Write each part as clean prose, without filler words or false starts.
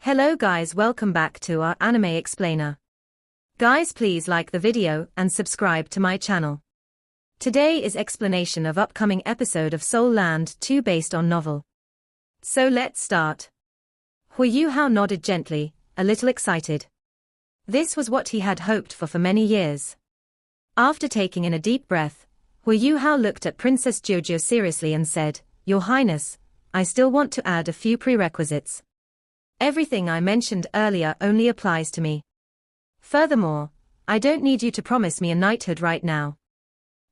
Hello guys, welcome back to our anime explainer. Guys, please like the video and subscribe to my channel. Today is explanation of upcoming episode of Soul Land 2 based on novel. So let's start. Hui Yuhao nodded gently, a little excited. This was what he had hoped for many years. After taking in a deep breath, Hui Yuhao looked at Princess Jojo seriously and said, "Your Highness, I still want to add a few prerequisites. Everything I mentioned earlier only applies to me. Furthermore, I don't need you to promise me a knighthood right now.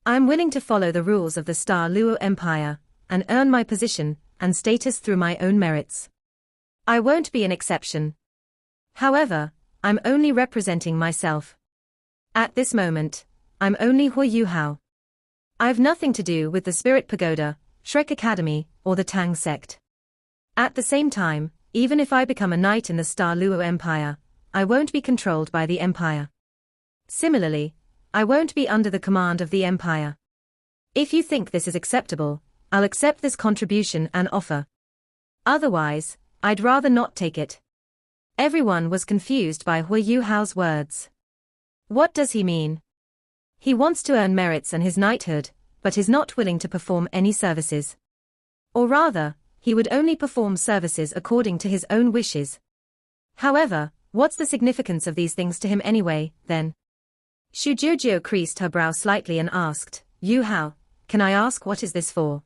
I'm willing to follow the rules of the Star Luo Empire, and earn my position and status through my own merits. I won't be an exception. However, I'm only representing myself. At this moment, I'm only Hui Yuhao. I've nothing to do with the Spirit Pagoda, Shrek Academy, or the Tang sect. At the same time, even if I become a knight in the Star Luo Empire, I won't be controlled by the Empire. Similarly, I won't be under the command of the Empire. If you think this is acceptable, I'll accept this contribution and offer. Otherwise, I'd rather not take it." Everyone was confused by Hui Yuhao's words. What does he mean? He wants to earn merits and his knighthood, but is not willing to perform any services. Or rather, he would only perform services according to his own wishes. However, what's the significance of these things to him anyway, then? Shu Jojo creased her brow slightly and asked, "Yuhao, can I ask what is this for?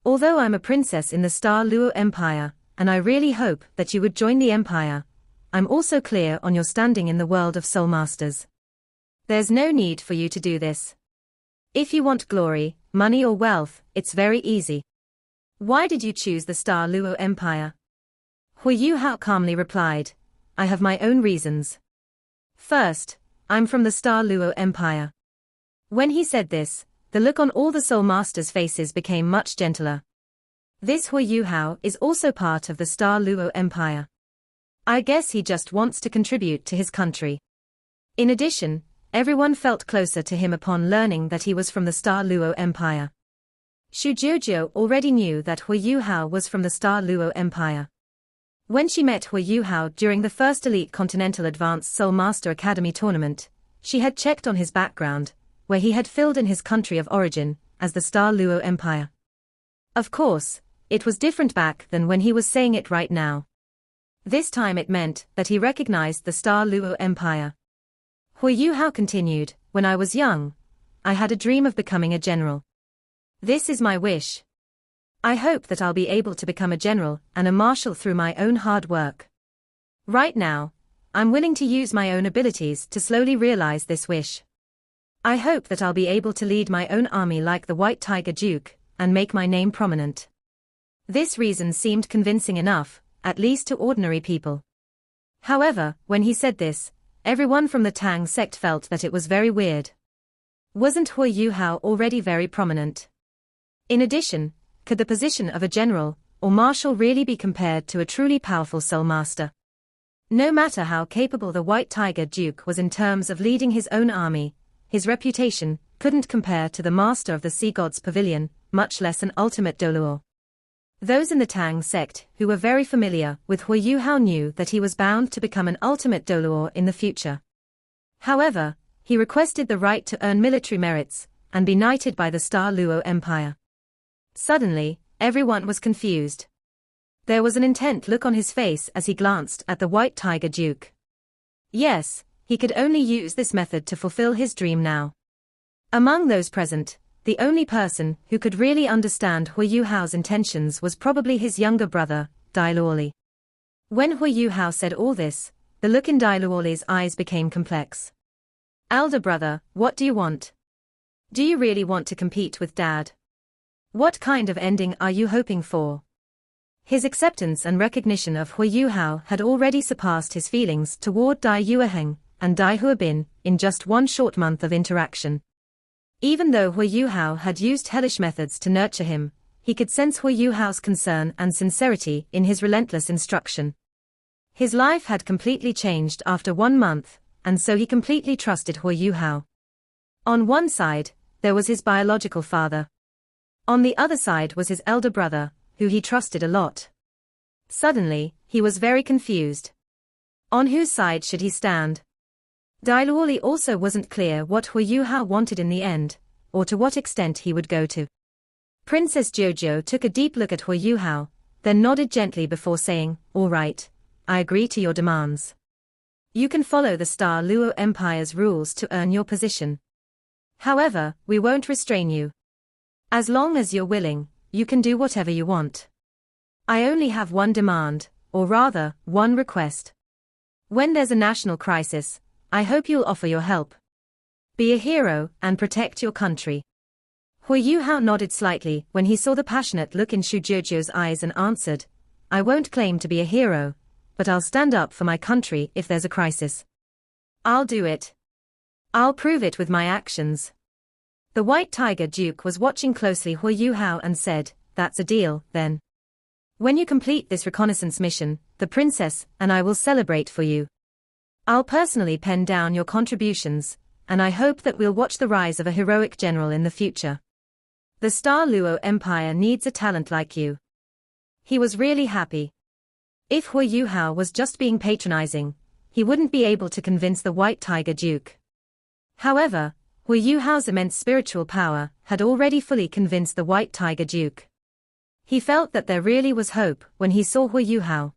Although I'm a princess in the Star Luo Empire, and I really hope that you would join the Empire, I'm also clear on your standing in the world of Soul Masters. There's no need for you to do this. If you want glory, money or wealth, it's very easy. Why did you choose the Star Luo Empire?" Hui Yuhao calmly replied, "I have my own reasons. First, I'm from the Star Luo Empire." When he said this, the look on all the Soul Masters' faces became much gentler. This Hui Yuhao is also part of the Star Luo Empire. I guess he just wants to contribute to his country. In addition, everyone felt closer to him upon learning that he was from the Star Luo Empire. Shu Jojo already knew that Hui Yuhao was from the Star Luo Empire. When she met Hui Yuhao during the first Elite Continental Advanced Soul Master Academy tournament, she had checked on his background, where he had filled in his country of origin, as the Star Luo Empire. Of course, it was different back than when he was saying it right now. This time it meant that he recognized the Star Luo Empire. Hui Yuhao continued, "When I was young, I had a dream of becoming a general. This is my wish. I hope that I'll be able to become a general and a marshal through my own hard work. Right now, I'm willing to use my own abilities to slowly realize this wish. I hope that I'll be able to lead my own army like the White Tiger Duke, and make my name prominent." This reason seemed convincing enough, at least to ordinary people. However, when he said this, everyone from the Tang sect felt that it was very weird. Wasn't Hui Yuhao already very prominent? In addition, could the position of a general or marshal really be compared to a truly powerful soul master? No matter how capable the White Tiger Duke was in terms of leading his own army, his reputation couldn't compare to the master of the Sea God's Pavilion, much less an ultimate Doluo. Those in the Tang sect who were very familiar with Hui Yuhao knew that he was bound to become an ultimate Doluo in the future. However, he requested the right to earn military merits and be knighted by the Star Luo Empire. Suddenly, everyone was confused. There was an intent look on his face as he glanced at the White Tiger Duke. Yes, he could only use this method to fulfill his dream now. Among those present, the only person who could really understand Hui Yuhao's intentions was probably his younger brother, Dai Luoli. When Hui Yuhao said all this, the look in Dai Luoli's eyes became complex. "Elder brother, what do you want? Do you really want to compete with Dad? What kind of ending are you hoping for?" His acceptance and recognition of Hui Yuhao had already surpassed his feelings toward Dai Yueheng and Dai Huabin in just one short month of interaction. Even though Hui Yuhao had used hellish methods to nurture him, he could sense Hui Yuhao's concern and sincerity in his relentless instruction. His life had completely changed after 1 month, and so he completely trusted Hui Yuhao. On one side, there was his biological father. On the other side was his elder brother, who he trusted a lot. Suddenly, he was very confused. On whose side should he stand? Dailuoli also wasn't clear what Hu Yuhao wanted in the end, or to what extent he would go to. Princess Jojo took a deep look at Hu Yuhao, then nodded gently before saying, "All right, I agree to your demands. You can follow the Star Luo Empire's rules to earn your position. However, we won't restrain you. As long as you're willing, you can do whatever you want. I only have one demand, or rather, one request. When there's a national crisis, I hope you'll offer your help. Be a hero and protect your country." Hu Yuhao nodded slightly when he saw the passionate look in Shu Jiuzhu's eyes and answered, "I won't claim to be a hero, but I'll stand up for my country if there's a crisis. I'll do it. I'll prove it with my actions." The White Tiger Duke was watching closely Hu Yuhao and said, "That's a deal, then. When you complete this reconnaissance mission, the princess and I will celebrate for you. I'll personally pen down your contributions, and I hope that we'll watch the rise of a heroic general in the future. The Star Luo Empire needs a talent like you." He was really happy. If Hu Yuhao was just being patronizing, he wouldn't be able to convince the White Tiger Duke. However, Hu Yuhao's immense spiritual power had already fully convinced the White Tiger Duke. He felt that there really was hope when he saw Hu Yuhao.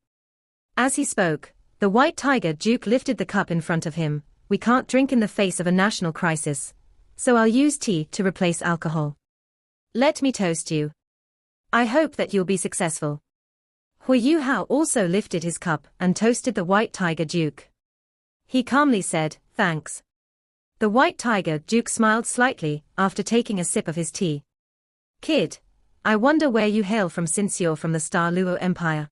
As he spoke, the White Tiger Duke lifted the cup in front of him. "We can't drink in the face of a national crisis, so I'll use tea to replace alcohol. Let me toast you. I hope that you'll be successful." Hu Yuhao also lifted his cup and toasted the White Tiger Duke. He calmly said, "Thanks." The White Tiger Duke smiled slightly after taking a sip of his tea. "Kid, I wonder where you hail from since you're from the Star Luo Empire."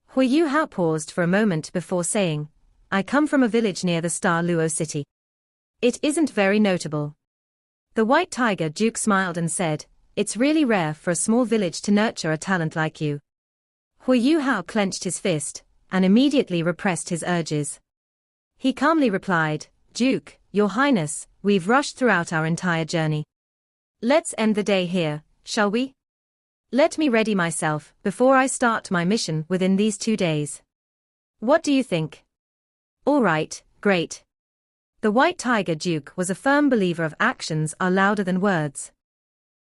Hu Yuhao paused for a moment before saying, "I come from a village near the Star Luo city. It isn't very notable." The White Tiger Duke smiled and said, "It's really rare for a small village to nurture a talent like you." Hu Yuhao clenched his fist and immediately repressed his urges. He calmly replied, "Duke, Your Highness, we've rushed throughout our entire journey. Let's end the day here, shall we? Let me ready myself before I start my mission within these 2 days. What do you think?" "All right, great." The White Tiger Duke was a firm believer of actions are louder than words.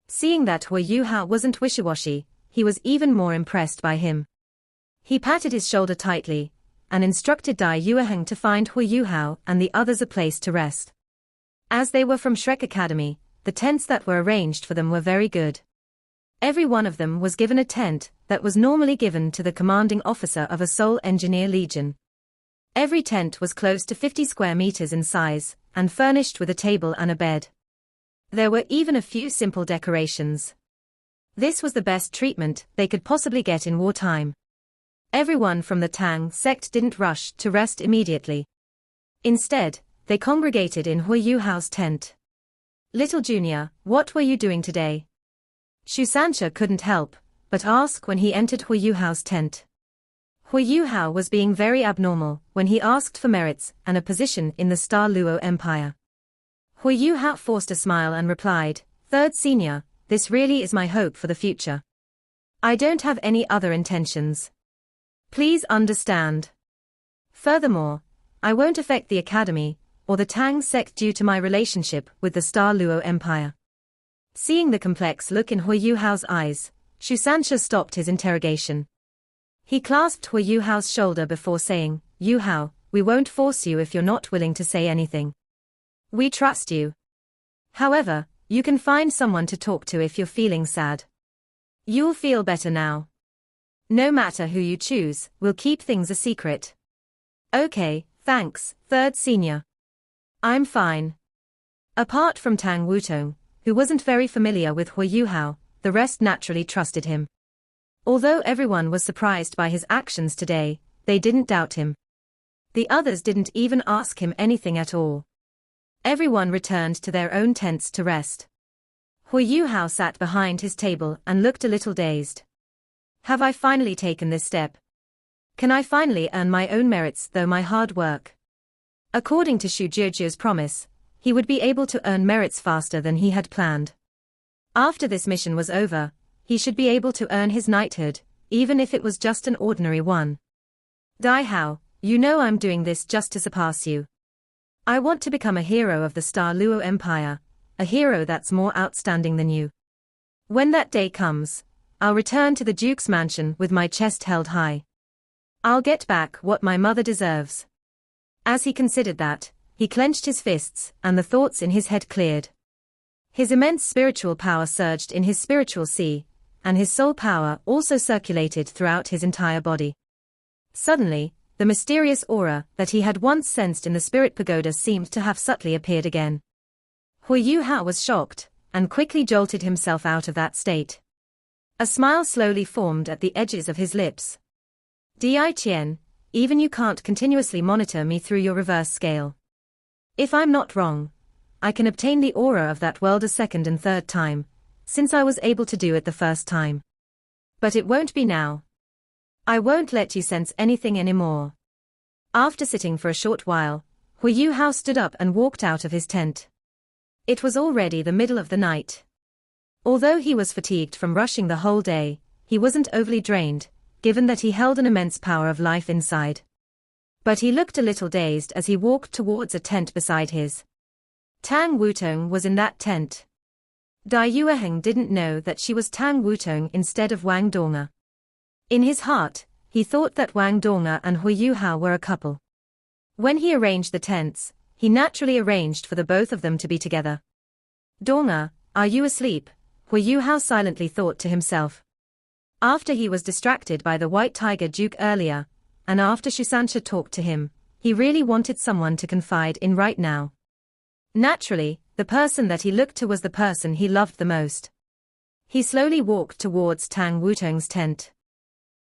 Seeing that Hu Yuhao wasn't wishy-washy, he was even more impressed by him. He patted his shoulder tightly and instructed Dai Yueheng to find Hu Yuhao and the others a place to rest. As they were from Shrek Academy, the tents that were arranged for them were very good. Every one of them was given a tent that was normally given to the commanding officer of a Soul Engineer Legion. Every tent was close to 50 square meters in size, and furnished with a table and a bed. There were even a few simple decorations. This was the best treatment they could possibly get in wartime. Everyone from the Tang sect didn't rush to rest immediately. Instead, they congregated in Hu Yuhao's tent. "Little Junior, what were you doing today?" Shu Sancha couldn't help but ask when he entered Hu Yuhao's tent. Hu Yuhao was being very abnormal when he asked for merits and a position in the Star Luo Empire. Hu Yuhao forced a smile and replied, "Third Senior, this really is my hope for the future. I don't have any other intentions. Please understand. Furthermore, I won't affect the Academy or the Tang sect due to my relationship with the Star Luo Empire." Seeing the complex look in Hu Yuhao's eyes, Shu Sancha stopped his interrogation. He clasped Hu Yuhao's shoulder before saying, "Yuhao, we won't force you if you're not willing to say anything. We trust you. However, you can find someone to talk to if you're feeling sad. You'll feel better now. No matter who you choose, we'll keep things a secret." "Okay, thanks, Third Senior. I'm fine." Apart from Tang Wutong, who wasn't very familiar with Hu Yuhao, the rest naturally trusted him. Although everyone was surprised by his actions today, they didn't doubt him. The others didn't even ask him anything at all. Everyone returned to their own tents to rest. Hu Yuhao sat behind his table and looked a little dazed. Have I finally taken this step? Can I finally earn my own merits through my hard work? According to Shu Jiuzhu's promise, he would be able to earn merits faster than he had planned. After this mission was over, he should be able to earn his knighthood, even if it was just an ordinary one. Dai Hao, you know I'm doing this just to surpass you. I want to become a hero of the Star Luo Empire, a hero that's more outstanding than you. When that day comes, I'll return to the Duke's mansion with my chest held high. I'll get back what my mother deserves. As he considered that, he clenched his fists, and the thoughts in his head cleared. His immense spiritual power surged in his spiritual sea, and his soul power also circulated throughout his entire body. Suddenly, the mysterious aura that he had once sensed in the spirit pagoda seemed to have subtly appeared again. Hui Yuhao was shocked, and quickly jolted himself out of that state. A smile slowly formed at the edges of his lips. Di Qian, even you can't continuously monitor me through your reverse scale. If I'm not wrong, I can obtain the aura of that world a second and third time, since I was able to do it the first time. But it won't be now. I won't let you sense anything anymore. After sitting for a short while, Hui Yuhao stood up and walked out of his tent. It was already the middle of the night. Although he was fatigued from rushing the whole day, he wasn't overly drained, given that he held an immense power of life inside. But he looked a little dazed as he walked towards a tent beside his. Tang Wutong was in that tent. Dai Yueheng didn't know that she was Tang Wutong instead of Wang Donga. In his heart, he thought that Wang Donga and Hui Yuhao were a couple. When he arranged the tents, he naturally arranged for the both of them to be together. Donga, are you asleep? Hui Yuhao silently thought to himself. After he was distracted by the White Tiger Duke earlier, and after Shusansha talked to him, he really wanted someone to confide in right now. Naturally, the person that he looked to was the person he loved the most. He slowly walked towards Tang Wutong's tent.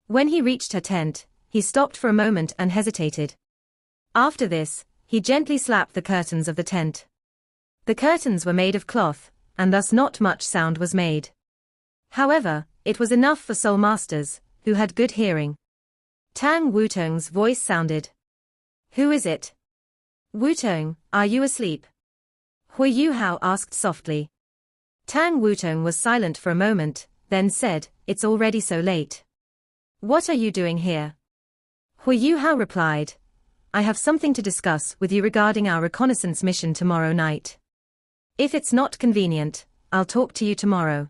When he reached her tent, he stopped for a moment and hesitated. After this, he gently slapped the curtains of the tent. The curtains were made of cloth, and thus not much sound was made. However, it was enough for soul masters, who had good hearing. Tang Wutong's voice sounded. Who is it? Wutong, are you asleep? Hui Yuhao asked softly. Tang Wutong was silent for a moment, then said, It's already so late. What are you doing here? Hui Yuhao replied, I have something to discuss with you regarding our reconnaissance mission tomorrow night. If it's not convenient, I'll talk to you tomorrow.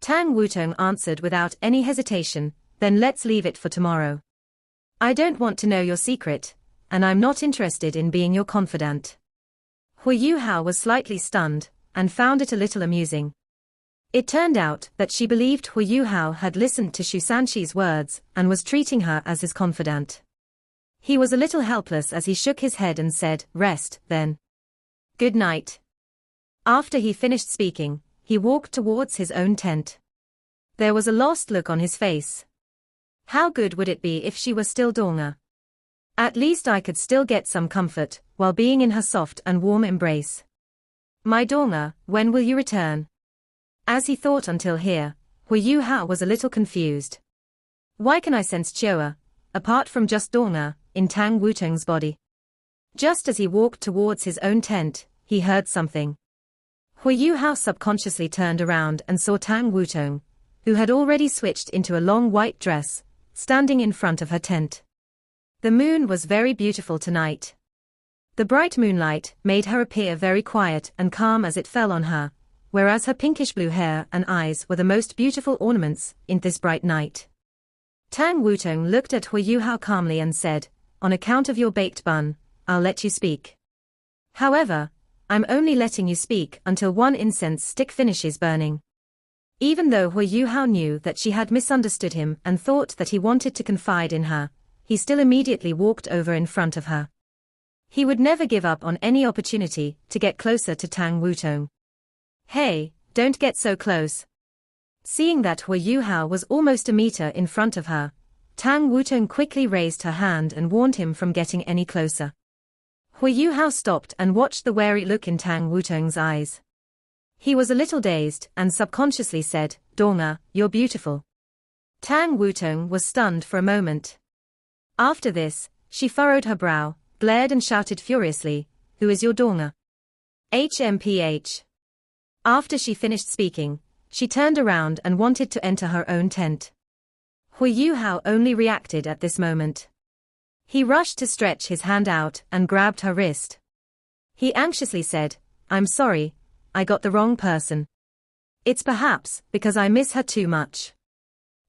Tang Wutong answered without any hesitation, then let's leave it for tomorrow. I don't want to know your secret, and I'm not interested in being your confidant. Hui Yuhao was slightly stunned, and found it a little amusing. It turned out that she believed Hui Yuhao had listened to Shusanshi's words and was treating her as his confidant. He was a little helpless as he shook his head and said, Rest, then. Good night. After he finished speaking, he walked towards his own tent. There was a lost look on his face. How good would it be if she were still Donga? At least I could still get some comfort, while being in her soft and warm embrace. My Donga, when will you return? As he thought until here, Hui Yuhao was a little confused. Why can I sense Chioa, apart from just Donga, in Tang Wutong's body? Just as he walked towards his own tent, he heard something. Hui Yuhao subconsciously turned around and saw Tang Wutong, who had already switched into a long white dress, standing in front of her tent. The moon was very beautiful tonight. The bright moonlight made her appear very quiet and calm as it fell on her, whereas her pinkish blue hair and eyes were the most beautiful ornaments in this bright night. Tang Wutong looked at Hui Yuhao calmly and said, On account of your baked bun, I'll let you speak. However, I'm only letting you speak until one incense stick finishes burning. Even though Hui Yuhao knew that she had misunderstood him and thought that he wanted to confide in her, he still immediately walked over in front of her. He would never give up on any opportunity to get closer to Tang Wutong. Hey, don't get so close. Seeing that Hui Yuhao was almost a meter in front of her, Tang Wutong quickly raised her hand and warned him from getting any closer. Hui Yuhao stopped and watched the wary look in Tang Wutong's eyes. He was a little dazed and subconsciously said, Donga, you're beautiful. Tang Wutong was stunned for a moment. After this, she furrowed her brow, glared and shouted furiously, Who is your Donga? HMPH. After she finished speaking, she turned around and wanted to enter her own tent. Hui Yuhao only reacted at this moment. He rushed to stretch his hand out and grabbed her wrist. He anxiously said, "I'm sorry, I got the wrong person. It's perhaps because I miss her too much."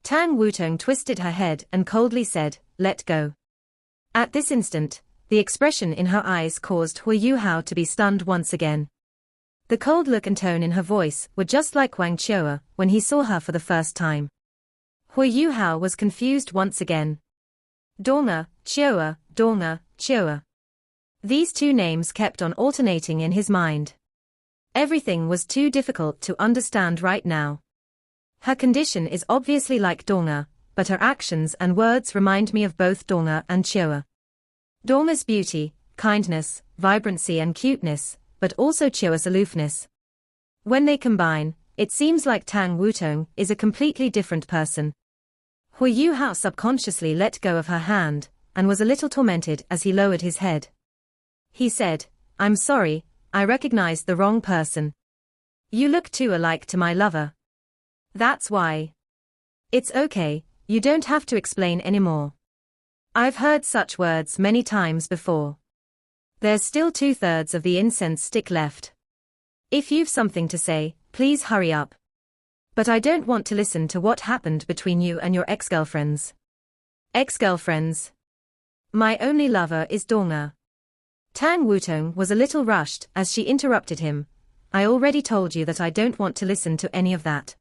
Tang Wutong twisted her head and coldly said, "Let go." At this instant, the expression in her eyes caused Hu Yuhao to be stunned once again. The cold look and tone in her voice were just like Wang Chua when he saw her for the first time. Hu Yuhao was confused once again. Donga, Chua. These two names kept on alternating in his mind. Everything was too difficult to understand right now. Her condition is obviously like Donga, but her actions and words remind me of both Donga and Chua. Donga's beauty, kindness, vibrancy and cuteness, but also Chua's aloofness. When they combine, it seems like Tang Wutong is a completely different person. Hu Yuhao subconsciously let go of her hand, and was a little tormented as he lowered his head. He said, "I'm sorry, I recognized the wrong person. You look too alike to my lover. That's why." "It's okay, you don't have to explain anymore. I've heard such words many times before. There's still 2/3 of the incense stick left. If you've something to say, please hurry up. But I don't want to listen to what happened between you and your ex-girlfriends." "Ex-girlfriends? My only lover is Donga." Tang Wutong was a little rushed as she interrupted him. "I already told you that I don't want to listen to any of that."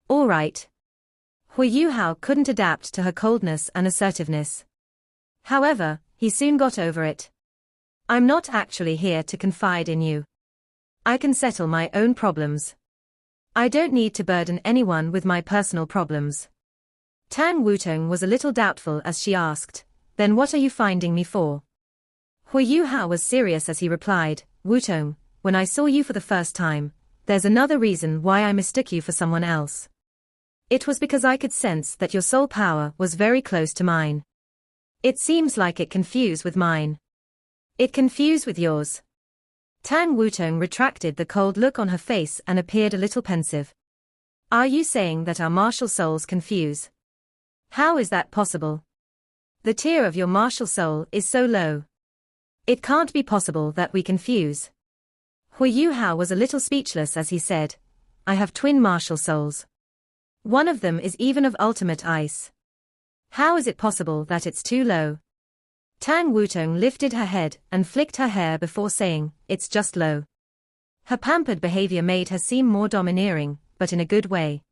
"All right." Hu Yuhao couldn't adapt to her coldness and assertiveness. However, he soon got over it. "I'm not actually here to confide in you. I can settle my own problems. I don't need to burden anyone with my personal problems." Tang Wutong was a little doubtful as she asked, "Then what are you finding me for?" Hu Yuhao was serious as he replied, "Wutong, when I saw you for the first time, there's another reason why I mistook you for someone else. It was because I could sense that your soul power was very close to mine. It seems like it confused with mine. It confused with yours." Tang Wutong retracted the cold look on her face and appeared a little pensive. "Are you saying that our martial souls confuse? How is that possible? The tier of your martial soul is so low. It can't be possible that we confuse." Hu Yuhao was a little speechless as he said, "I have twin martial souls. One of them is even of ultimate ice. How is it possible that it's too low?" Tang Wutong lifted her head and flicked her hair before saying, "It's just low." Her pampered behavior made her seem more domineering, but in a good way.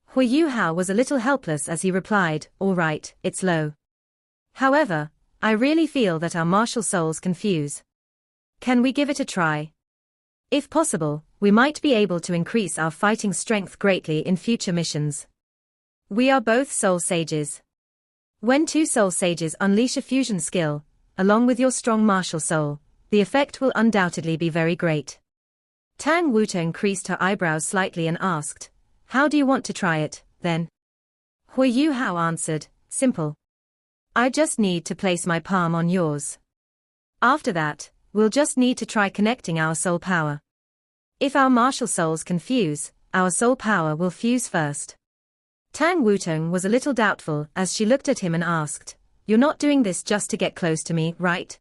Hu Yuhao was a little helpless as he replied, "All right, it's low. However, I really feel that our martial souls confuse. Can we give it a try? If possible, we might be able to increase our fighting strength greatly in future missions. We are both soul sages. When two soul sages unleash a fusion skill, along with your strong martial soul, the effect will undoubtedly be very great." Tang Wutong creased her eyebrows slightly and asked, "How do you want to try it, then?" Hu Yuhao answered, "Simple. I just need to place my palm on yours. After that, we'll just need to try connecting our soul power. If our martial souls confuse, our soul power will fuse first." Tang Wutong was a little doubtful as she looked at him and asked, "You're not doing this just to get close to me, right?"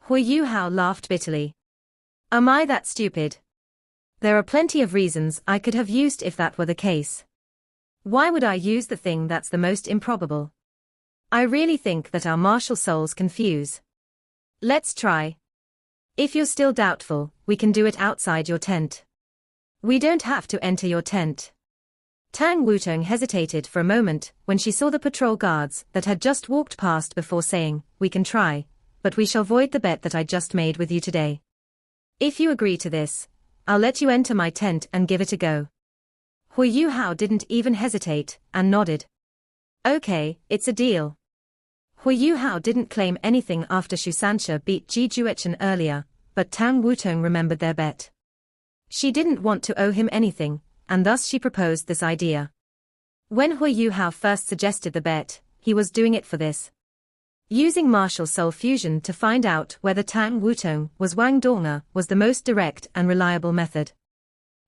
Hu Yuhao laughed bitterly. "Am I that stupid? There are plenty of reasons I could have used if that were the case. Why would I use the thing that's the most improbable? I really think that our martial souls confuse. Let's try. If you're still doubtful, we can do it outside your tent. We don't have to enter your tent." Tang Wutong hesitated for a moment when she saw the patrol guards that had just walked past before saying, "We can try, but we shall void the bet that I just made with you today. If you agree to this, I'll let you enter my tent and give it a go." Hu Yuhao didn't even hesitate, and nodded. "Okay, it's a deal." Hu Yuhao didn't claim anything after Shusansha beat Ji Juechen earlier, but Tang Wutong remembered their bet. She didn't want to owe him anything, and thus she proposed this idea. When Hu Yuhao first suggested the bet, he was doing it for this. Using martial soul fusion to find out whether Tang Wutong was Wang Donga was the most direct and reliable method.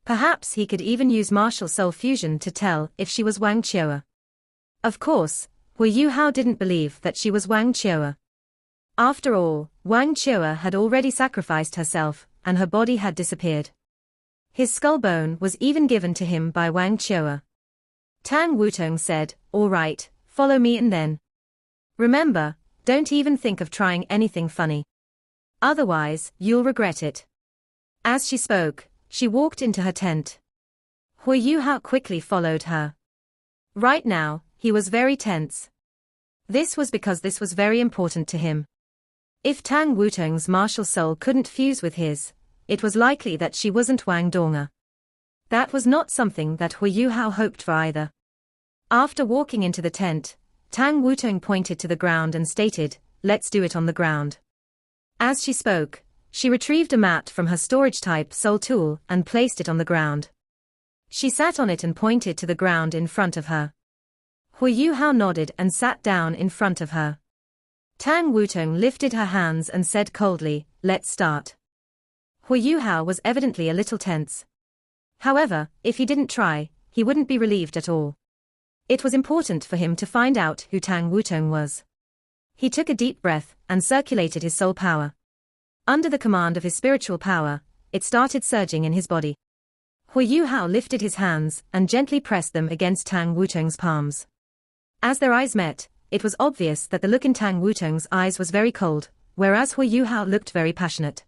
Perhaps he could even use martial soul fusion to tell if she was Wang Chua. Of course, Hu Yuhao didn't believe that she was Wang Qiu'er. After all, Wang Qiu'er had already sacrificed herself, and her body had disappeared. His skull bone was even given to him by Wang Qiu'er. Tang Wutong said, "All right, follow me and then. Remember, don't even think of trying anything funny. Otherwise, you'll regret it." As she spoke, she walked into her tent. Hu Yuhao quickly followed her. Right now, he was very tense. This was because this was very important to him. If Tang Wutong's martial soul couldn't fuse with his, it was likely that she wasn't Wang Dong'er. That was not something that Hu Yuhao hoped for either. After walking into the tent, Tang Wutong pointed to the ground and stated, "Let's do it on the ground." As she spoke, she retrieved a mat from her storage-type soul tool and placed it on the ground. She sat on it and pointed to the ground in front of her. Hu Yuhao nodded and sat down in front of her. Tang Wutong lifted her hands and said coldly, "Let's start." Hu Yuhao was evidently a little tense. However, if he didn't try, he wouldn't be relieved at all. It was important for him to find out who Tang Wutong was. He took a deep breath and circulated his soul power. Under the command of his spiritual power, it started surging in his body. Hu Yuhao lifted his hands and gently pressed them against Tang Wutong's palms. As their eyes met, it was obvious that the look in Tang Wutong's eyes was very cold, whereas Hu Yuhao looked very passionate.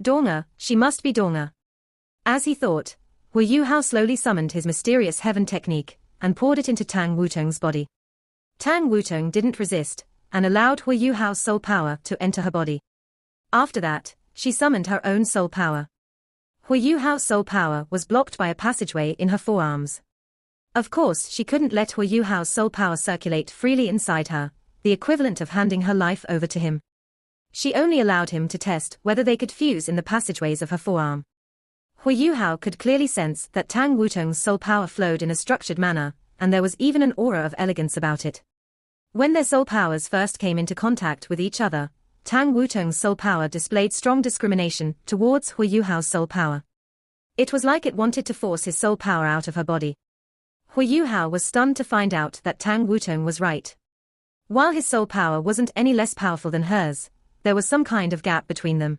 Dong'er, she must be Dong'er. As he thought, Hu Yuhao slowly summoned his mysterious heaven technique and poured it into Tang Wutong's body. Tang Wutong didn't resist and allowed Hu Yuhao's soul power to enter her body. After that, she summoned her own soul power. Hu Yuhao's soul power was blocked by a passageway in her forearms. Of course, she couldn't let Hu Yuhao's soul power circulate freely inside her, the equivalent of handing her life over to him. She only allowed him to test whether they could fuse in the passageways of her forearm. Hu Yuhao could clearly sense that Tang Wutong's soul power flowed in a structured manner, and there was even an aura of elegance about it. When their soul powers first came into contact with each other, Tang Wutong's soul power displayed strong discrimination towards Hu Yuhao's soul power. It was like it wanted to force his soul power out of her body. Hu Yuhao was stunned to find out that Tang Wutong was right. While his soul power wasn't any less powerful than hers, there was some kind of gap between them.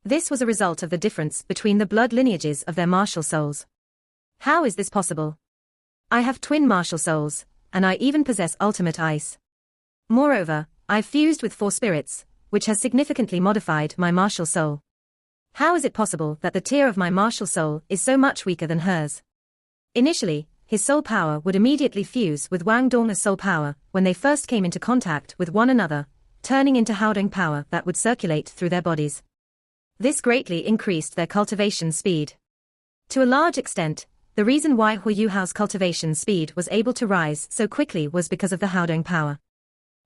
This was a result of the difference between the blood lineages of their martial souls. How is this possible? I have twin martial souls, and I even possess ultimate ice. Moreover, I've fused with 4 spirits, which has significantly modified my martial soul. How is it possible that the tier of my martial soul is so much weaker than hers? Initially, his soul power would immediately fuse with Wang Dong'er's soul power when they first came into contact with one another, turning into Haodong power that would circulate through their bodies. This greatly increased their cultivation speed. To a large extent, the reason why Hu Yuhao's cultivation speed was able to rise so quickly was because of the Haodong power.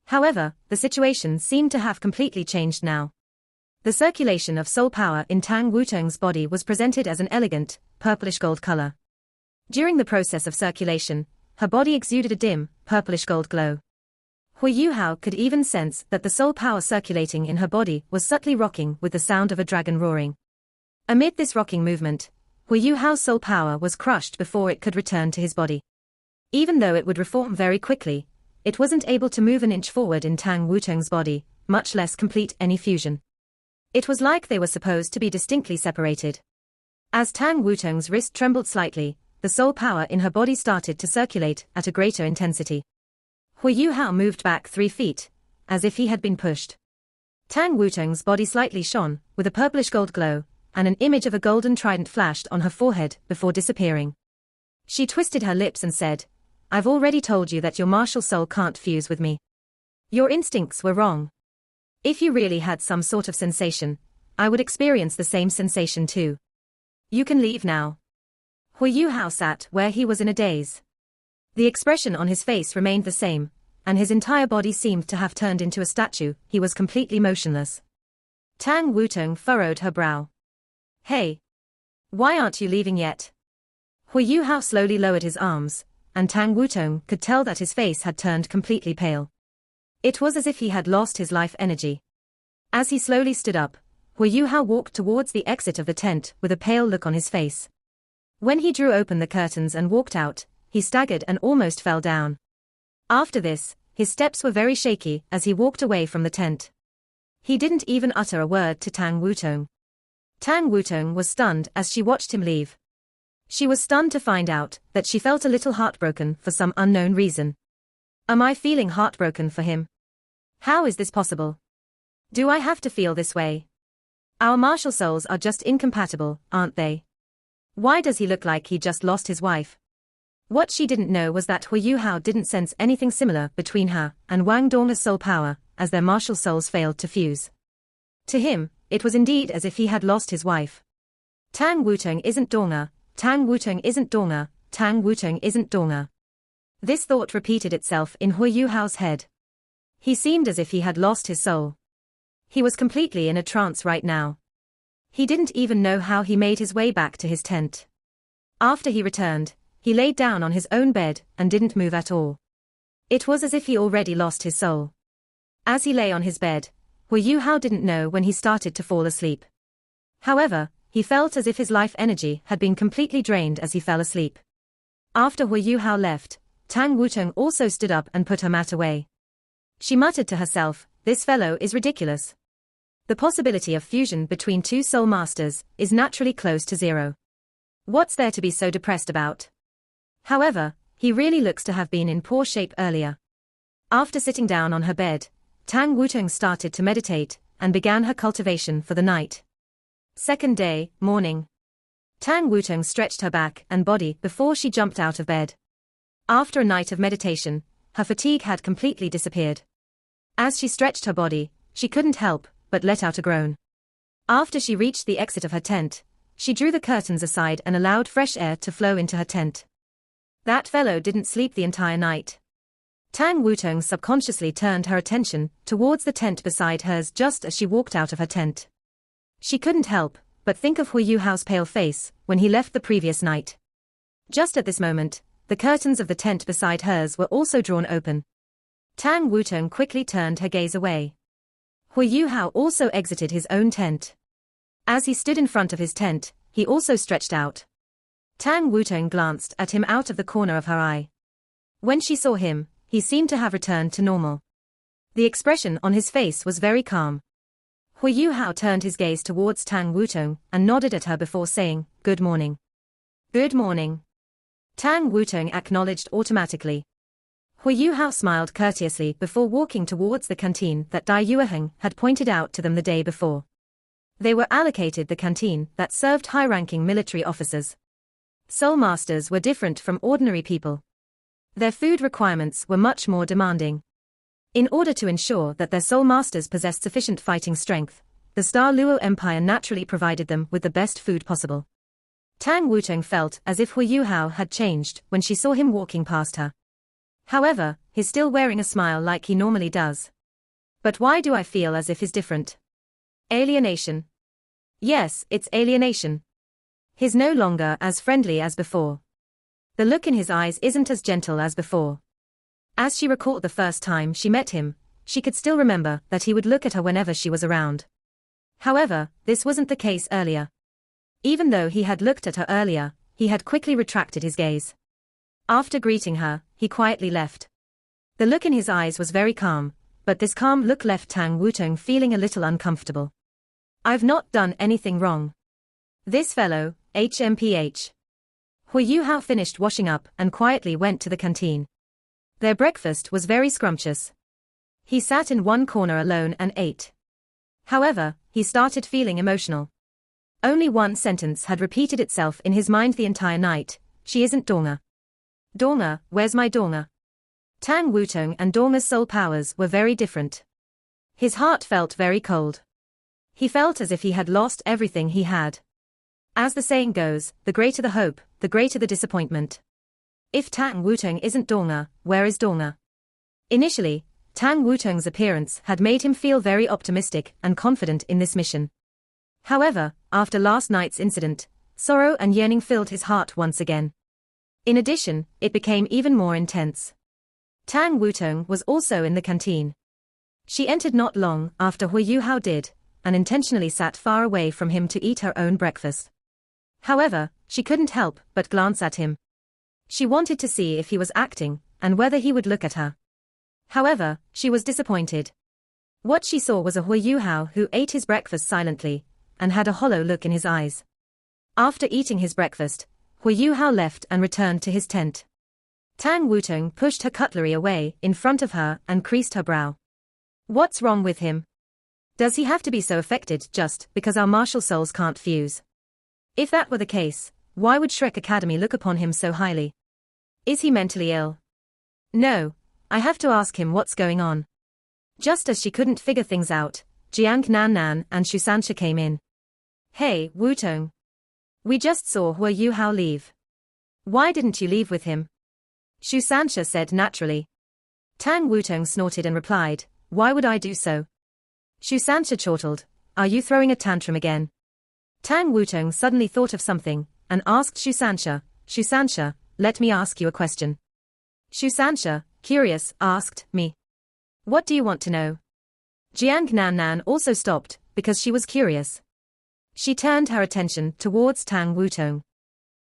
However, the situation seemed to have completely changed now. The circulation of soul power in Tang Wutong's body was presented as an elegant, purplish gold color. During the process of circulation, her body exuded a dim, purplish gold glow. Hu Yuhao could even sense that the soul power circulating in her body was subtly rocking with the sound of a dragon roaring. Amid this rocking movement, Hu Yuhao's soul power was crushed before it could return to his body. Even though it would reform very quickly, it wasn't able to move an inch forward in Tang Wutong's body, much less complete any fusion. It was like they were supposed to be distinctly separated. As Tang Wutong's wrist trembled slightly, the soul power in her body started to circulate at a greater intensity. Hu Yuhao moved back 3 feet, as if he had been pushed. Tang Wutong's body slightly shone, with a purplish gold glow, and an image of a golden trident flashed on her forehead before disappearing. She twisted her lips and said, "I've already told you that your martial soul can't fuse with me. Your instincts were wrong. If you really had some sort of sensation, I would experience the same sensation too. You can leave now." Hu Yuhao sat where he was in a daze. The expression on his face remained the same, and his entire body seemed to have turned into a statue. He was completely motionless. Tang Wutong furrowed her brow. "Hey! Why aren't you leaving yet?" Hu Yuhao slowly lowered his arms, and Tang Wutong could tell that his face had turned completely pale. It was as if he had lost his life energy. As he slowly stood up, Hu Yuhao walked towards the exit of the tent with a pale look on his face. When he drew open the curtains and walked out, he staggered and almost fell down. After this, his steps were very shaky as he walked away from the tent. He didn't even utter a word to Tang Wutong. Tang Wutong was stunned as she watched him leave. She was stunned to find out that she felt a little heartbroken for some unknown reason. Am I feeling heartbroken for him? How is this possible? Do I have to feel this way? Our martial souls are just incompatible, aren't they? Why does he look like he just lost his wife? What she didn't know was that Hu Yuhao didn't sense anything similar between her and Wang Dong's soul power, as their martial souls failed to fuse. To him, it was indeed as if he had lost his wife. Tang Wutong isn't Donga, Tang Wutong isn't Donga, Tang Wutong isn't Donga. This thought repeated itself in Hu Yuhao's head. He seemed as if he had lost his soul. He was completely in a trance right now. He didn't even know how he made his way back to his tent. After he returned, he laid down on his own bed and didn't move at all. It was as if he already lost his soul. As he lay on his bed, Hu Yuhao didn't know when he started to fall asleep. However, he felt as if his life energy had been completely drained as he fell asleep. After Hu Yuhao left, Tang Wutong also stood up and put her mat away. She muttered to herself, "This fellow is ridiculous." The possibility of fusion between two soul masters is naturally close to zero. What's there to be so depressed about? However, he really looks to have been in poor shape earlier. After sitting down on her bed, Tang Wutong started to meditate and began her cultivation for the night. Second day, morning. Tang Wutong stretched her back and body before she jumped out of bed. After a night of meditation, her fatigue had completely disappeared. As she stretched her body, she couldn't help but let out a groan. After she reached the exit of her tent, she drew the curtains aside and allowed fresh air to flow into her tent. That fellow didn't sleep the entire night. Tang Wutong subconsciously turned her attention towards the tent beside hers just as she walked out of her tent. She couldn't help but think of Hu Yuhao's pale face when he left the previous night. Just at this moment, the curtains of the tent beside hers were also drawn open. Tang Wutong quickly turned her gaze away. Hu Yuhao also exited his own tent. As he stood in front of his tent, he also stretched out. Tang Wutong glanced at him out of the corner of her eye. When she saw him, he seemed to have returned to normal. The expression on his face was very calm. Hu Yuhao turned his gaze towards Tang Wutong and nodded at her before saying, "Good morning." "Good morning." Tang Wutong acknowledged automatically. Hu Yuhao smiled courteously before walking towards the canteen that Dai Yueheng had pointed out to them the day before. They were allocated the canteen that served high-ranking military officers. Soul Masters were different from ordinary people. Their food requirements were much more demanding. In order to ensure that their Soul Masters possessed sufficient fighting strength, the Star Luo Empire naturally provided them with the best food possible. Tang Wutong felt as if Hu Yuhao had changed when she saw him walking past her. However, he's still wearing a smile like he normally does. But why do I feel as if he's different? Alienation. Yes, it's alienation. He's no longer as friendly as before. The look in his eyes isn't as gentle as before. As she recalled the first time she met him, she could still remember that he would look at her whenever she was around. However, this wasn't the case earlier. Even though he had looked at her earlier, he had quickly retracted his gaze. After greeting her, he quietly left. The look in his eyes was very calm, but this calm look left Tang Wutong feeling a little uncomfortable. I've not done anything wrong. This fellow, HMPH. Hu Yuhao finished washing up and quietly went to the canteen. Their breakfast was very scrumptious. He sat in one corner alone and ate. However, he started feeling emotional. Only one sentence had repeated itself in his mind the entire night: "She isn't Donga. Donga, where's my Donga?" Tang Wutong and Donga's soul powers were very different. His heart felt very cold. He felt as if he had lost everything he had. As the saying goes, the greater the hope, the greater the disappointment. If Tang Wutong isn't Donga, where is Donga? Initially, Tang Wutong's appearance had made him feel very optimistic and confident in this mission. However, after last night's incident, sorrow and yearning filled his heart once again. In addition, it became even more intense. Tang Wutong was also in the canteen. She entered not long after Hu Yuhao did, and intentionally sat far away from him to eat her own breakfast. However, she couldn't help but glance at him. She wanted to see if he was acting, and whether he would look at her. However, she was disappointed. What she saw was a Hui Yuhao who ate his breakfast silently, and had a hollow look in his eyes. After eating his breakfast, Hui Yuhao left and returned to his tent. Tang Wutong pushed her cutlery away in front of her and creased her brow. What's wrong with him? Does he have to be so affected just because our martial souls can't fuse? If that were the case, why would Shrek Academy look upon him so highly? Is he mentally ill? No, I have to ask him what's going on. Just as she couldn't figure things out, Jiang Nan and Shusansha came in. Hey, Wutong. We just saw Hui Yuhao leave. Why didn't you leave with him? Shusansha said naturally. Tang Wutong snorted and replied, why would I do so? Shusansha chortled, are you throwing a tantrum again? Tang Wutong suddenly thought of something, and asked Shusansha, let me ask you a question. Shusansha, curious, asked, me. What do you want to know? Jiang Nan also stopped, because she was curious. She turned her attention towards Tang Wutong.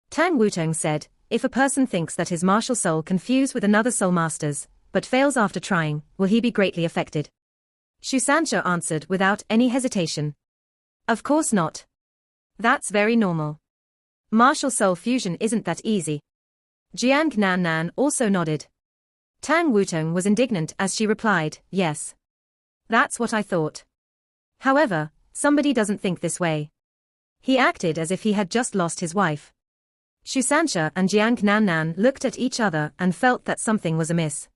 Tang Wutong said, if a person thinks that his martial soul can fuse with another soul master's, but fails after trying, will he be greatly affected? Shusansha answered without any hesitation. Of course not. That's very normal. Martial soul fusion isn't that easy. Jiang Nan also nodded. Tang Wutong was indignant as she replied, yes. That's what I thought. However, somebody doesn't think this way. He acted as if he had just lost his wife. Shusansha and Jiang Nan looked at each other and felt that something was amiss.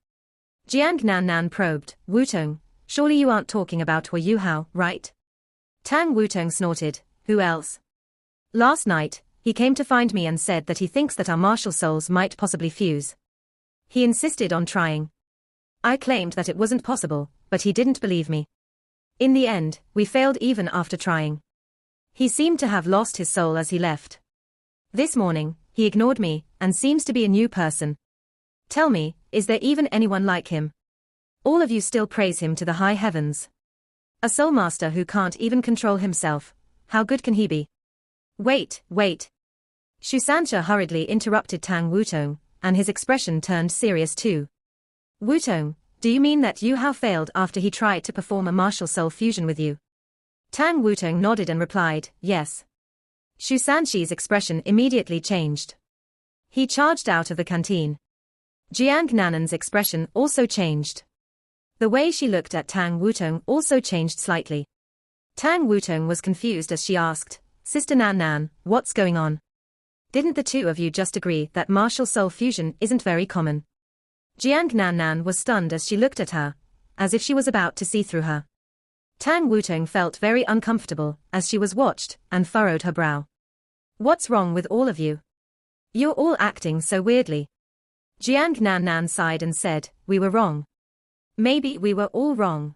Jiang Nan probed, Wutong, surely you aren't talking about Hui Yuhao, right? Tang Wutong snorted, who else? Last night, he came to find me and said that he thinks that our martial souls might possibly fuse. He insisted on trying. I claimed that it wasn't possible, but he didn't believe me. In the end, we failed even after trying. He seemed to have lost his soul as he left. This morning, he ignored me, and seems to be a new person. Tell me, is there even anyone like him? All of you still praise him to the high heavens. A soul master who can't even control himself, how good can he be? Wait. Shusansha hurriedly interrupted Tang Wutong, and his expression turned serious too. Wutong, do you mean that Yuhao failed after he tried to perform a martial soul fusion with you? Tang Wutong nodded and replied, yes. Shusanshi's expression immediately changed. He charged out of the canteen. Jiang Nanan's expression also changed. The way she looked at Tang Wutong also changed slightly. Tang Wutong was confused as she asked, Sister Nan, what's going on? Didn't the two of you just agree that martial soul fusion isn't very common? Jiang Nan was stunned as she looked at her, as if she was about to see through her. Tang Wutong felt very uncomfortable as she was watched and furrowed her brow. What's wrong with all of you? You're all acting so weirdly. Jiang Nan sighed and said, we were wrong. Maybe we were all wrong.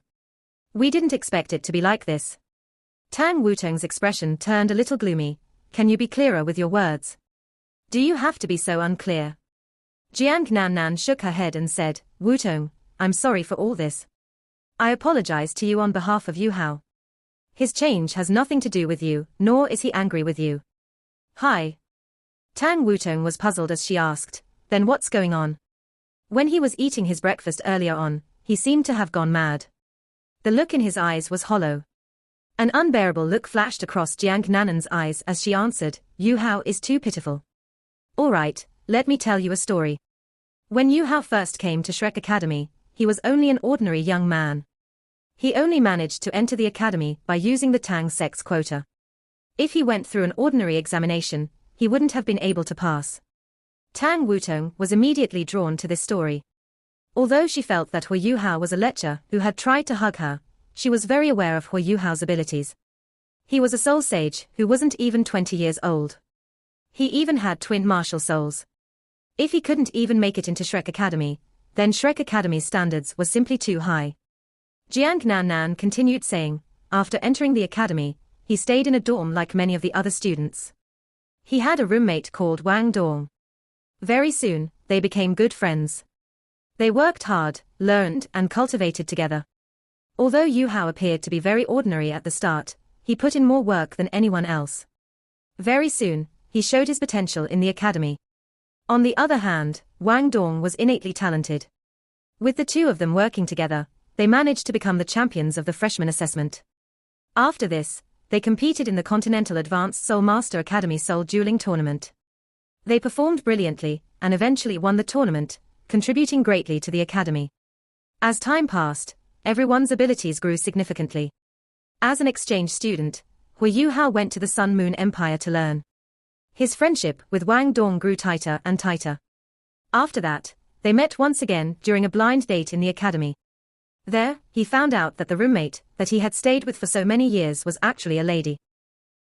We didn't expect it to be like this. Tang Wutong's expression turned a little gloomy. Can you be clearer with your words? Do you have to be so unclear? Jiang Nan shook her head and said, Wutong, I'm sorry for all this. I apologize to you on behalf of Yuhao. His change has nothing to do with you, nor is he angry with you. Hi. Tang Wutong was puzzled as she asked, then what's going on? When he was eating his breakfast earlier on, he seemed to have gone mad. The look in his eyes was hollow. An unbearable look flashed across Jiang Nanan's eyes as she answered, Yuhao is too pitiful. All right, let me tell you a story. When Yuhao first came to Shrek Academy, he was only an ordinary young man. He only managed to enter the academy by using the Tang sex quota. If he went through an ordinary examination, he wouldn't have been able to pass. Tang Wutong was immediately drawn to this story. Although she felt that Hui Yuhao was a lecher who had tried to hug her, she was very aware of Hui Yuhao's abilities. He was a soul sage who wasn't even 20 years old. He even had twin martial souls. If he couldn't even make it into Shrek Academy, then Shrek Academy's standards were simply too high. Jiang Nan continued saying, after entering the academy, he stayed in a dorm like many of the other students. He had a roommate called Wang Dong. Very soon, they became good friends. They worked hard, learned and cultivated together. Although Yuhao appeared to be very ordinary at the start, he put in more work than anyone else. Very soon, he showed his potential in the academy. On the other hand, Wang Dong was innately talented. With the two of them working together, they managed to become the champions of the freshman assessment. After this, they competed in the Continental Advanced Soul Master Academy Soul Dueling Tournament. They performed brilliantly, and eventually won the tournament, contributing greatly to the academy. As time passed, everyone's abilities grew significantly. As an exchange student, Hui Yuhao went to the Sun Moon Empire to learn. His friendship with Wang Dong grew tighter and tighter. After that, they met once again during a blind date in the academy. There, he found out that the roommate that he had stayed with for so many years was actually a lady.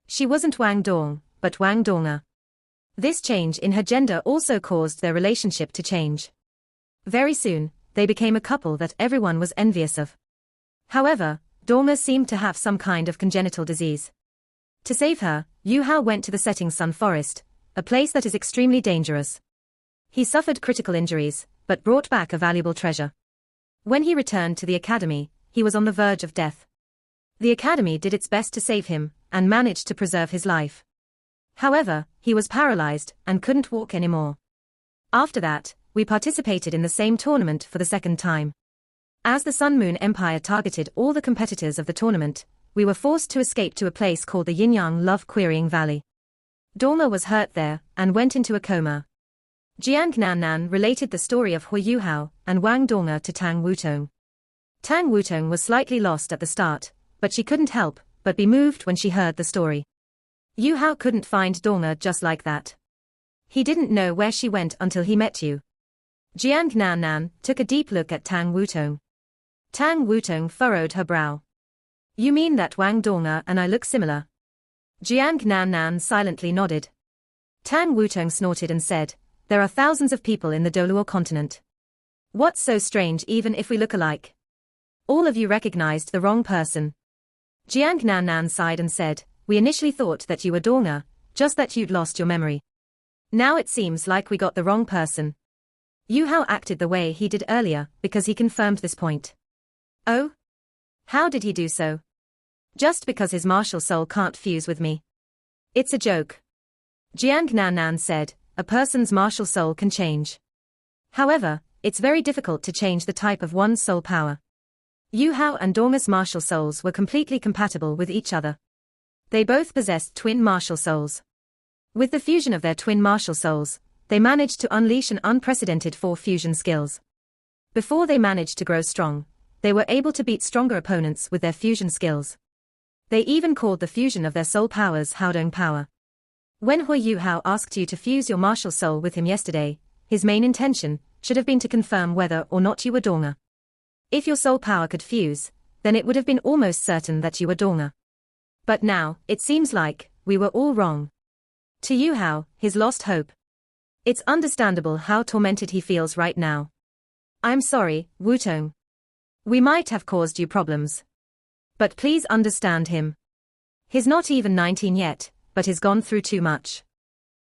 She wasn't Wang Dong, but Wang Donga. This change in her gender also caused their relationship to change. Very soon, they became a couple that everyone was envious of. However, Donga seemed to have some kind of congenital disease. To save her, Yuhao went to the Setting Sun Forest, a place that is extremely dangerous. He suffered critical injuries, but brought back a valuable treasure. When he returned to the academy, he was on the verge of death. The academy did its best to save him, and managed to preserve his life. However, he was paralyzed, and couldn't walk anymore. After that, we participated in the same tournament for the second time. As the Sun Moon Empire targeted all the competitors of the tournament, we were forced to escape to a place called the Yin-Yang Love Querying Valley. Donga was hurt there, and went into a coma. Jiang Nan related the story of Hui Yuhao and Wang Donga to Tang Wutong. Tang Wutong was slightly lost at the start, but she couldn't help but be moved when she heard the story. Yuhao couldn't find Donga just like that. He didn't know where she went until he met you. Jiang Nan took a deep look at Tang Wutong. Tang Wutong furrowed her brow. You mean that Wang Donga and I look similar? Jiang Nan silently nodded. Tang Wutong snorted and said, there are thousands of people in the Doluo continent. What's so strange even if we look alike? All of you recognized the wrong person. Jiang Nan sighed and said, we initially thought that you were Donga, just that you'd lost your memory. Now it seems like we got the wrong person. Yuhao acted the way he did earlier because he confirmed this point. Oh? How did he do so? Just because his martial soul can't fuse with me. It's a joke. Jiang Nan said, a person's martial soul can change. However, it's very difficult to change the type of one's soul power. Yuhao and Donga's martial souls were completely compatible with each other. They both possessed twin martial souls. With the fusion of their twin martial souls, they managed to unleash an unprecedented 4 fusion skills. Before they managed to grow strong, they were able to beat stronger opponents with their fusion skills. They even called the fusion of their soul powers Haodong power. When Hui Yuhao asked you to fuse your martial soul with him yesterday, his main intention should have been to confirm whether or not you were Donga. If your soul power could fuse, then it would have been almost certain that you were Donga. But now, it seems like we were all wrong. To Yuhao, he's lost hope. It's understandable how tormented he feels right now. I'm sorry, Wutong. We might have caused you problems. But please understand him. He's not even 19 yet, but he's gone through too much.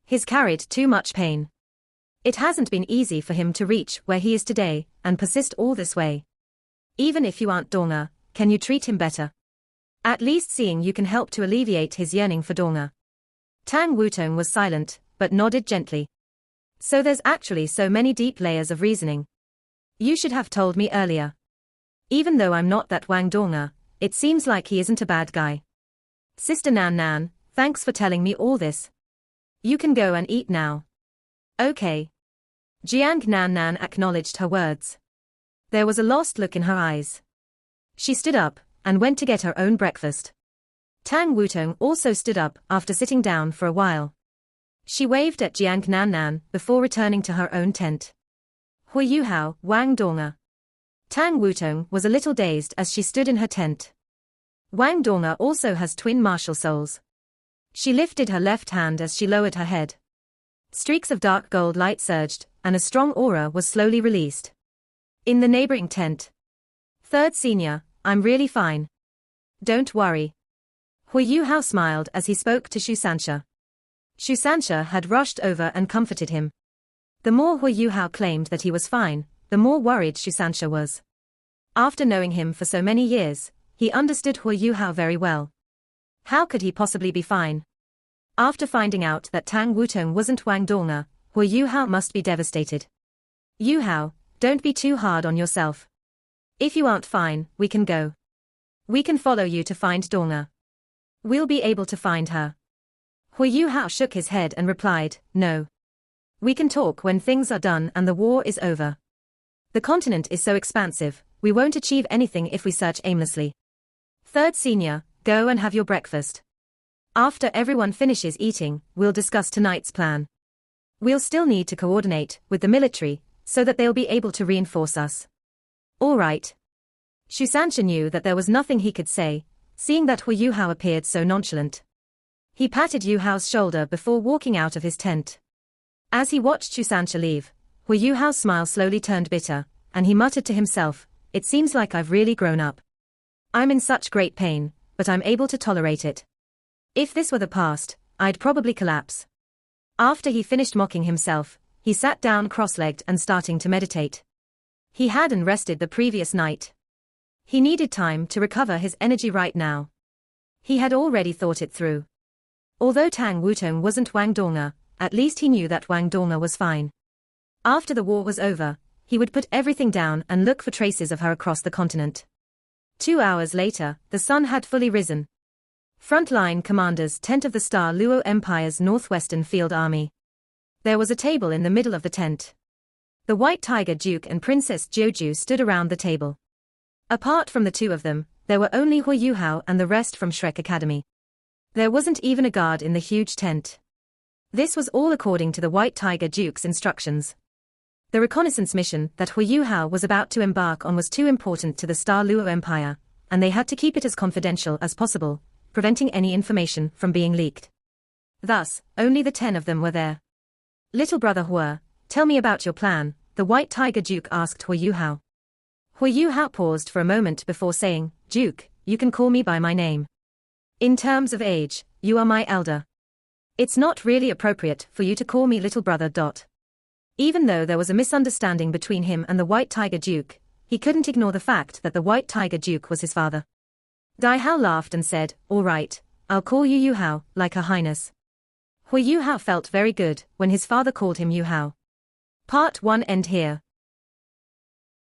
He's carried too much pain. It hasn't been easy for him to reach where he is today, and persist all this way. Even if you aren't Donga, can you treat him better? At least seeing you can help to alleviate his yearning for Donga. Tang Wutong was silent, but nodded gently. So there's actually so many deep layers of reasoning. You should have told me earlier. Even though I'm not that Wang Donga, it seems like he isn't a bad guy. Sister Nan, thanks for telling me all this. You can go and eat now. Okay. Jiang Nan acknowledged her words. There was a lost look in her eyes. She stood up, and went to get her own breakfast. Tang Wutong also stood up after sitting down for a while. She waved at Jiang Nan before returning to her own tent. Hui Yuhao, Wang Donga. Tang Wutong was a little dazed as she stood in her tent. Wang Donga also has twin martial souls. She lifted her left hand as she lowered her head. Streaks of dark gold light surged, and a strong aura was slowly released. In the neighboring tent. Third senior, I'm really fine. Don't worry. Hui Yuhao smiled as he spoke to Shusansha. Shusansha had rushed over and comforted him. The more Hui Yuhao claimed that he was fine, the more worried Shusansha was. After knowing him for so many years, he understood Hui Yuhao very well. How could he possibly be fine? After finding out that Tang Wutong wasn't Wang Donga, Hui Yuhao must be devastated. Yuhao, Don't be too hard on yourself. If you aren't fine, we can go. We can follow you to find Donga. We'll be able to find her. Hu Yuhao shook his head and replied, no. We can talk when things are done and the war is over. The continent is so expansive, we won't achieve anything if we search aimlessly. Third senior, go and have your breakfast. After everyone finishes eating, we'll discuss tonight's plan. We'll still need to coordinate with the military, so that they'll be able to reinforce us. All right. Shusansha knew that there was nothing he could say, seeing that Hu Yuhao appeared so nonchalant. He patted Yuhao's shoulder before walking out of his tent. As he watched Shusansha leave, Hu Yuhao's smile slowly turned bitter, and he muttered to himself, it seems like I've really grown up. I'm in such great pain, but I'm able to tolerate it. If this were the past, I'd probably collapse. After he finished mocking himself, he sat down cross-legged and starting to meditate. He hadn't rested the previous night. He needed time to recover his energy right now. He had already thought it through. Although Tang Wutong wasn't Wang Donga, at least he knew that Wang Donga was fine. After the war was over, he would put everything down and look for traces of her across the continent. 2 hours later, the sun had fully risen. Frontline commander's tent of the Star Luo Empire's Northwestern Field Army. There was a table in the middle of the tent. The White Tiger Duke and Princess Joju stood around the table. Apart from the two of them, there were only Hu Yuhao and the rest from Shrek Academy. There wasn't even a guard in the huge tent. This was all according to the White Tiger Duke's instructions. The reconnaissance mission that Hu Yuhao was about to embark on was too important to the Star Luo Empire, and they had to keep it as confidential as possible, preventing any information from being leaked. Thus, only the 10 of them were there. Little brother Hua, tell me about your plan, the White Tiger Duke asked Hu Yuhao. Hu Yuhao paused for a moment before saying, Duke, you can call me by my name. In terms of age, you are my elder. It's not really appropriate for you to call me little brother. Even though there was a misunderstanding between him and the White Tiger Duke, he couldn't ignore the fact that the White Tiger Duke was his father. Dai Hao laughed and said, all right, I'll call you Yuhao, like Her Highness. Hu Yuhao felt very good when his father called him Yuhao. Part 1 end here.